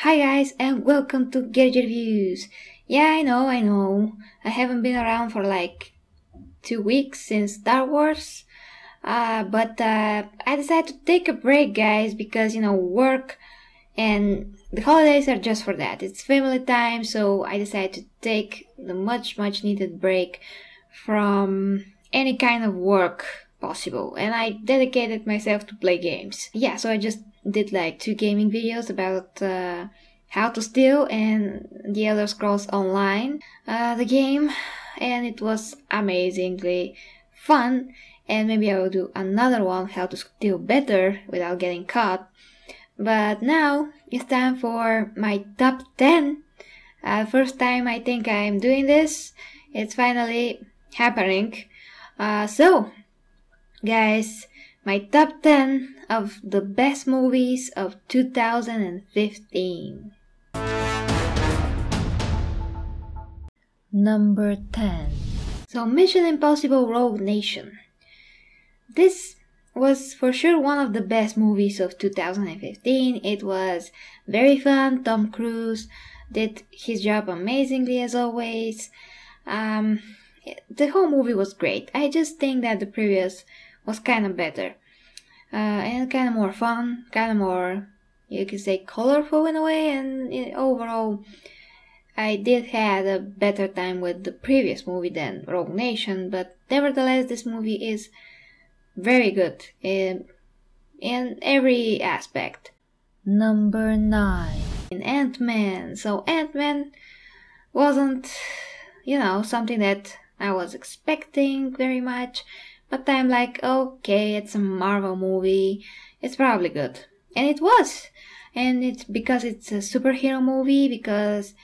Hi guys and welcome to Gadget Reviews. Yeah, I know. I haven't been around for like 2 weeks since Star Wars. But I decided to take a break, guys, because work and the holidays are just for that. It's family time, so I decided to take the much needed break from any kind of work possible, and I dedicated myself to play games. Yeah, so I just did like 2 gaming videos about how to steal and the Elder Scrolls Online, the game, and it was amazingly fun. And maybe I will do another one, how to steal better without getting caught. But now it's time for my top 10. First time I think I'm doing this. It's finally happening. So, guys, my top 10 of the best movies of 2015. Number 10. So, Mission Impossible Rogue Nation. This was for sure one of the best movies of 2015. It was very fun. Tom Cruise did his job amazingly as always. The whole movie was great. I just think that the previous was kind of better. And kind of more fun, kind of more, you could say, colorful in a way. And overall, I did have a better time with the previous movie than Rogue Nation. But nevertheless, this movie is very good in every aspect. Number 9. In AntMan. So AntMan wasn't, something that I was expecting very much. But I'm like, okay, it's a Marvel movie. It's probably good. And it was. And it's because it's a superhero movie, because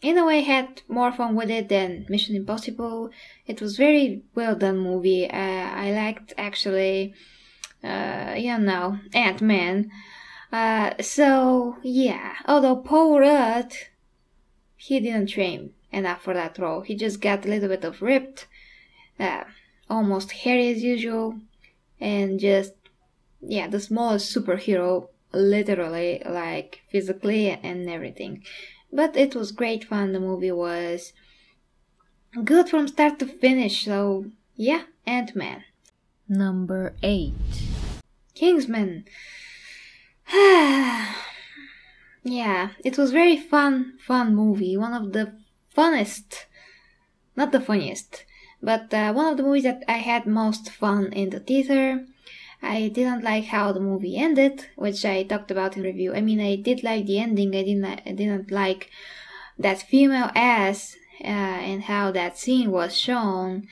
in a way I had more fun with it than Mission Impossible. It was very well done movie. I liked actually, AntMan. So yeah, although Paul Rudd, he didn't train enough for that role. He just got a little bit of ripped, almost hairy as usual, and just, the smallest superhero, literally, like physically and everything. But it was great fun. The movie was good from start to finish. So yeah, AntMan. Number 8. Kingsman. Yeah, it was very fun movie. One of the funnest, not the funniest, but one of the movies that I had most fun in the theater. I didn't like how the movie ended, which I talked about in review. I mean, I did like the ending. I didn't like that female ass and how that scene was shown.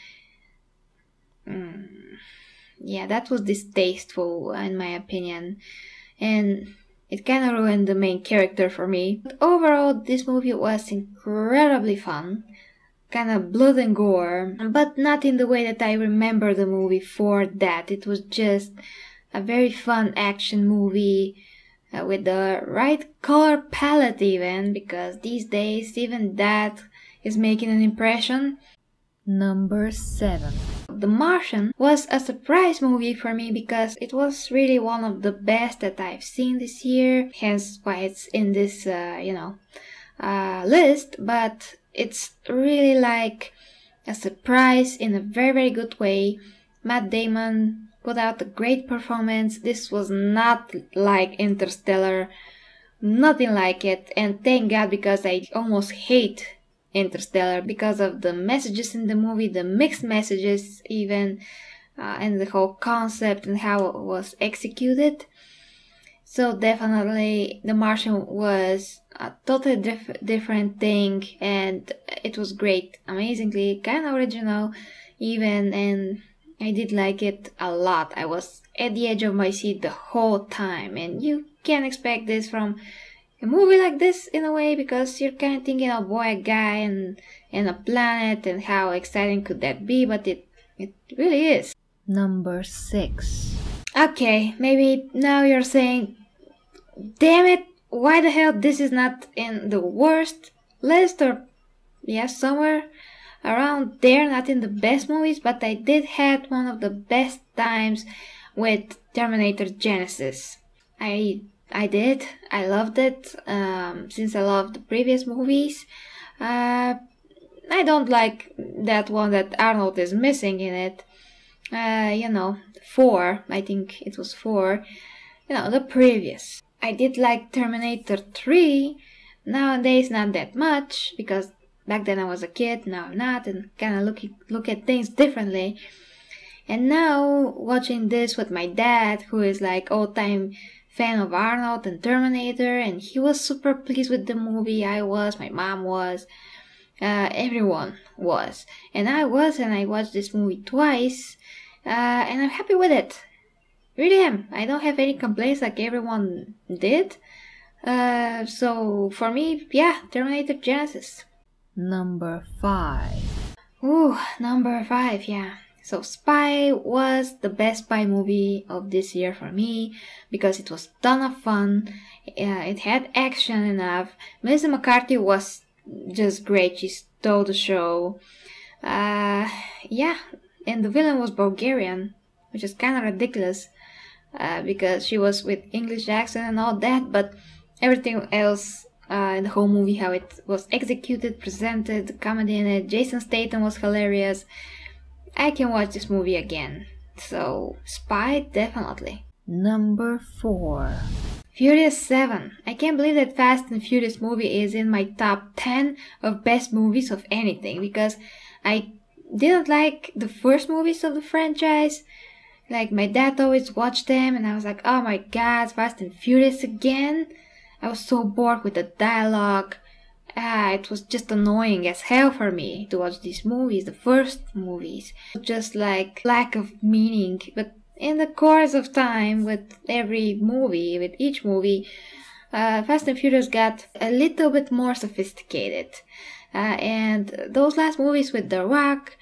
Yeah, that was distasteful in my opinion, and it kind of ruined the main character for me. But overall, this movie was incredibly fun. Kind of blood and gore, but not in the way that I remember the movie for that. It was just a very fun action movie with the right color palette even, because these days even that is making an impression. Number 7. The Martian was a surprise movie for me because it was really one of the best that I've seen this year, hence why it's in this, list, but it's really like a surprise in a very good way. Matt Damon put out a great performance. This was not like Interstellar, nothing like it, and thank God, because I almost hate Interstellar because of the messages in the movie, the mixed messages even, and the whole concept and how it was executed. So definitely The Martian was a totally different thing, and it was great, amazingly, kind of original even, and I did like it a lot. I was at the edge of my seat the whole time, and you can't expect this from a movie like this in a way, because you're kind of thinking, oh boy, a guy and a planet, and how exciting could that be, but it really is. Number 6. Okay, maybe now you're saying, damn it, why the hell this is not in the worst list, or somewhere around there, not in the best movies. But I did have one of the best times with Terminator Genisys. I I did. I loved it. Since I loved the previous movies. I don't like that one that Arnold is missing in it. 4. I think it was 4. The previous. I did like Terminator 3. Nowadays, not that much, because back then I was a kid, now I'm not, and kind of look at things differently. And now, watching this with my dad, who is like all-time fan of Arnold and Terminator, and he was super pleased with the movie. I was, my mom was, everyone was. And I was, and I watched this movie twice, and I'm happy with it. Really am. I don't have any complaints like everyone did. So for me, yeah, Terminator Genisys. Number 5. Ooh, number 5, yeah. So Spy was the best spy movie of this year for me because it was a ton of fun. It had action enough. Melissa McCarthy was just great. She stole the show. Yeah, and the villain was Bulgarian, which is kind of ridiculous because she was with English accent and all that, but everything else in the whole movie, how it was executed, presented, the comedy in it, Jason Statham was hilarious. I can watch this movie again. So, Spy, definitely. Number 4. Furious 7. I can't believe that Fast and Furious movie is in my top 10 of best movies of anything, because I didn't like the first movies of the franchise. Like, my dad always watched them, and I was like, oh my god, Fast and Furious again? I was so bored with the dialogue. It was just annoying as hell for me to watch these movies, the first movies. Just like lack of meaning. But in the course of time, with every movie, with each movie, Fast and Furious got a little bit more sophisticated. And those last movies with The Rock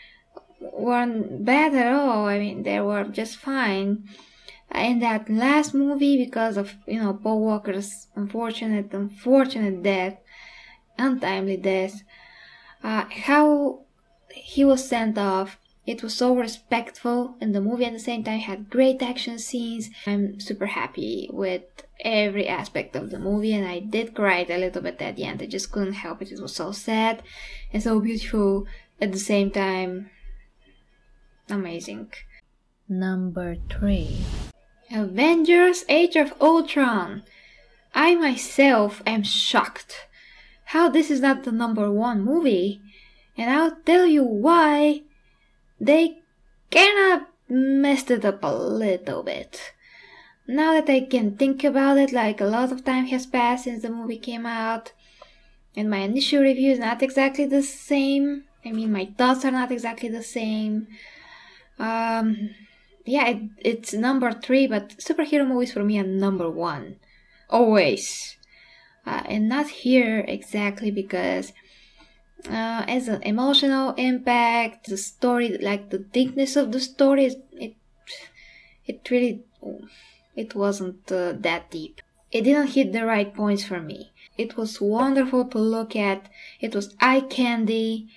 weren't bad at all. I mean, they were just fine. In that last movie, because of, Paul Walker's unfortunate death, untimely death, how he was sent off, it was so respectful, and the movie at the same time had great action scenes. I'm super happy with every aspect of the movie, and I did cry a little bit at the end. I just couldn't help it. It was so sad and so beautiful at the same time. Amazing. Number 3. Avengers Age of Ultron. I myself am shocked how this is not the number 1 movie, and I'll tell you why. They kinda messed it up a little bit. Now that I can think about it, like, a lot of time has passed since the movie came out, and my initial review is not exactly the same. I mean, my thoughts are not exactly the same. Yeah, it's number 3, but superhero movies for me are number 1. Always. And not here exactly because as an emotional impact, the story, like the deepness of the story, it wasn't that deep. It didn't hit the right points for me. It was wonderful to look at. It was eye candy,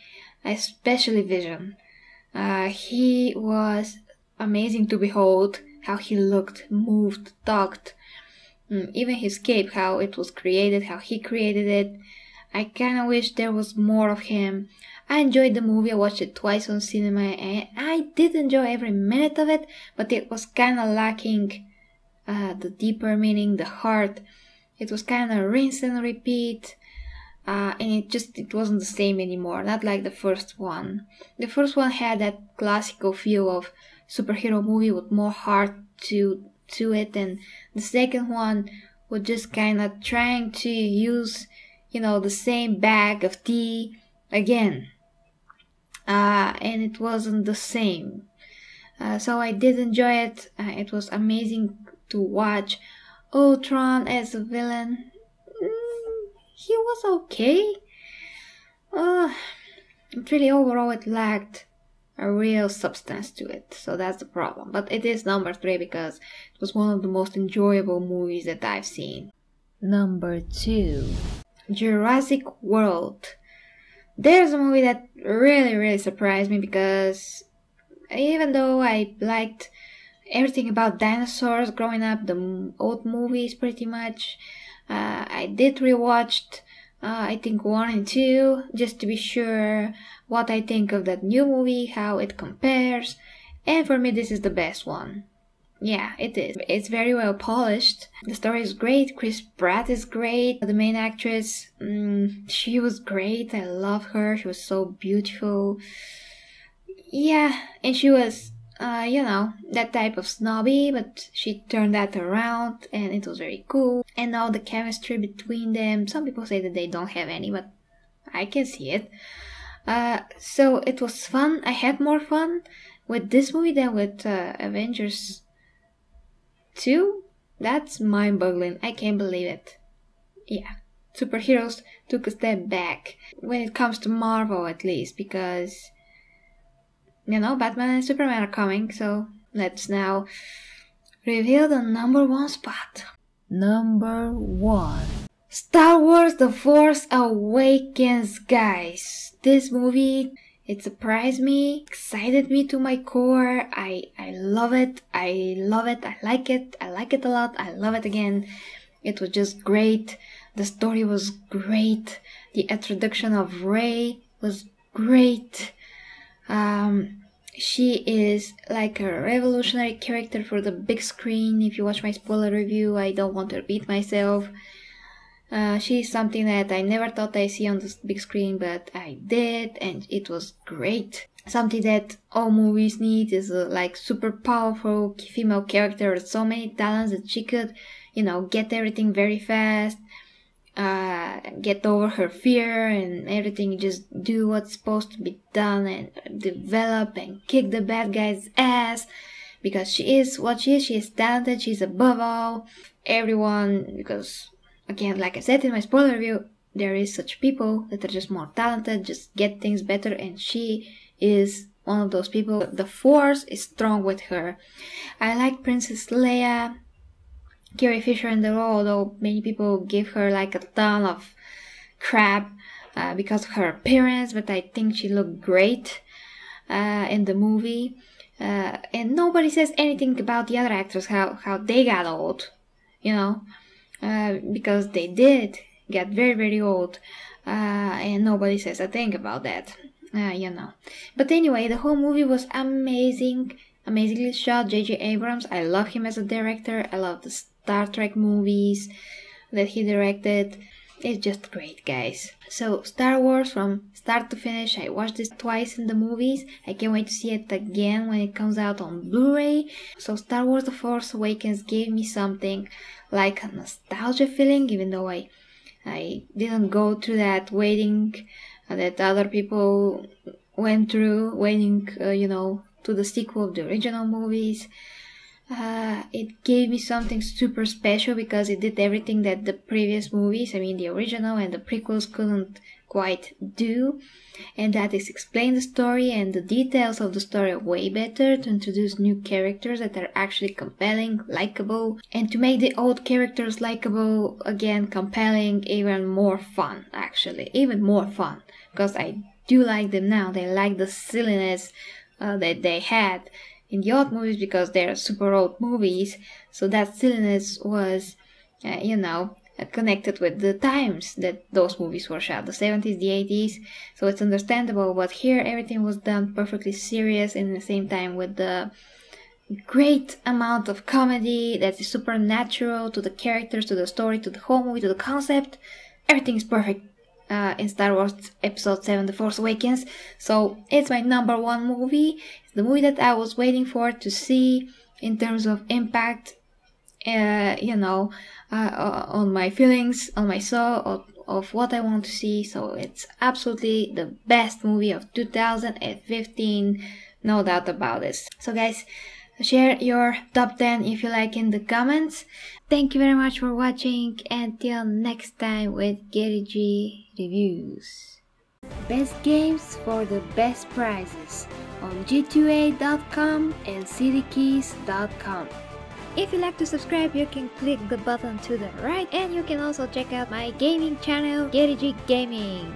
especially Vision. He was amazing to behold, how he looked, moved, talked. Even his cape, how it was created, how he created it. I kinda wish there was more of him. I enjoyed the movie, I watched it twice on cinema, and I did enjoy every minute of it, but it was kinda lacking the deeper meaning, the heart. It was kinda rinse and repeat, and it wasn't the same anymore, not like the first one. The first one had that classical feel of superhero movie with more heart to it, and the second one was just kinda trying to use, the same bag of tea again. And it wasn't the same. So I did enjoy it. It was amazing to watch. Ultron as a villain, he was okay. Really overall it lacked a real substance to it, so that's the problem. But it is number 3 because it was one of the most enjoyable movies that I've seen. Number 2. Jurassic World. There's a movie that really surprised me because even though I liked everything about dinosaurs growing up, the old movies pretty much. I did rewatched I think 1 and 2 just to be sure what I think of that new movie, how it compares, and for me this is the best one. Yeah, it is. It's very well polished. The story is great. Chris Pratt is great. The main actress, she was great. I love her. She was so beautiful. Yeah, and she was, that type of snobby, but she turned that around and it was very cool. And now the chemistry between them, some people say that they don't have any, but I can see it. So it was fun. I had more fun with this movie than with Avengers 2? That's mind-boggling. I can't believe it. Yeah, superheroes took a step back when it comes to Marvel, at least, because Batman and Superman are coming, so let's now reveal the number 1 spot. Number 1. Star Wars The Force Awakens, guys. This movie, it surprised me, excited me to my core. I love it. I love it. I like it. I like it a lot. I love it again. It was just great. The story was great. The introduction of Rey was great. She is like a revolutionary character for the big screen. If you watch my spoiler review, I don't want to repeat myself. She's something that I never thought I'd see on the big screen, but I did, and it was great. Something that all movies need is a super powerful female character with so many talents that she could, get everything very fast, get over her fear and everything, just do what's supposed to be done and develop and kick the bad guy's ass, because she is what she is. She is talented. She's above all everyone, because again, like I said in my spoiler review, there is such people that are just more talented, just get things better, and she is one of those people. The Force is strong with her. I like Princess Leia, Carrie Fisher in the role, although many people give her a ton of crap because of her appearance, but I think she looked great in the movie. And nobody says anything about the other actors, how they got old, because they did get very, very old, and nobody says a thing about that, But anyway, the whole movie was amazingly shot. J.J. Abrams, I love him as a director. I love the Star Trek movies that he directed. It's just great, guys. So Star Wars from start to finish, I watched this twice in the movies. I can't wait to see it again when it comes out on Blu-ray. So Star Wars The Force Awakens gave me something like a nostalgia feeling, even though I didn't go through that waiting that other people went through, waiting, to the sequel of the original movies. It gave me something super special because it did everything that the previous movies, the original and the prequels, couldn't quite do, and that is explain the story and the details of the story way better, to introduce new characters that are actually compelling, likable, and to make the old characters likable, again, compelling, even more fun, because I do like them now. They like the silliness that they had in the old movies, because they're super old movies, so that silliness was, connected with the times that those movies were shot, the 70s, the 80s, so it's understandable. But here everything was done perfectly serious, and at the same time with the great amount of comedy that is supernatural to the characters, to the story, to the whole movie, to the concept. Everything is perfect in Star Wars Episode 7 The Force Awakens. So it's my number 1 movie. It's the movie that I was waiting for to see in terms of impact, on my feelings, on my soul, of what I want to see. So it's absolutely the best movie of 2015, no doubt about this. So guys, share your top 10 if you like in the comments. Thank you very much for watching. Until next time with Gary G Reviews. Best games for the best prices on g2a.com and citykeys.com. If you like to subscribe, you can click the button to the right, and you can also check out my gaming channel, Gary G Gaming.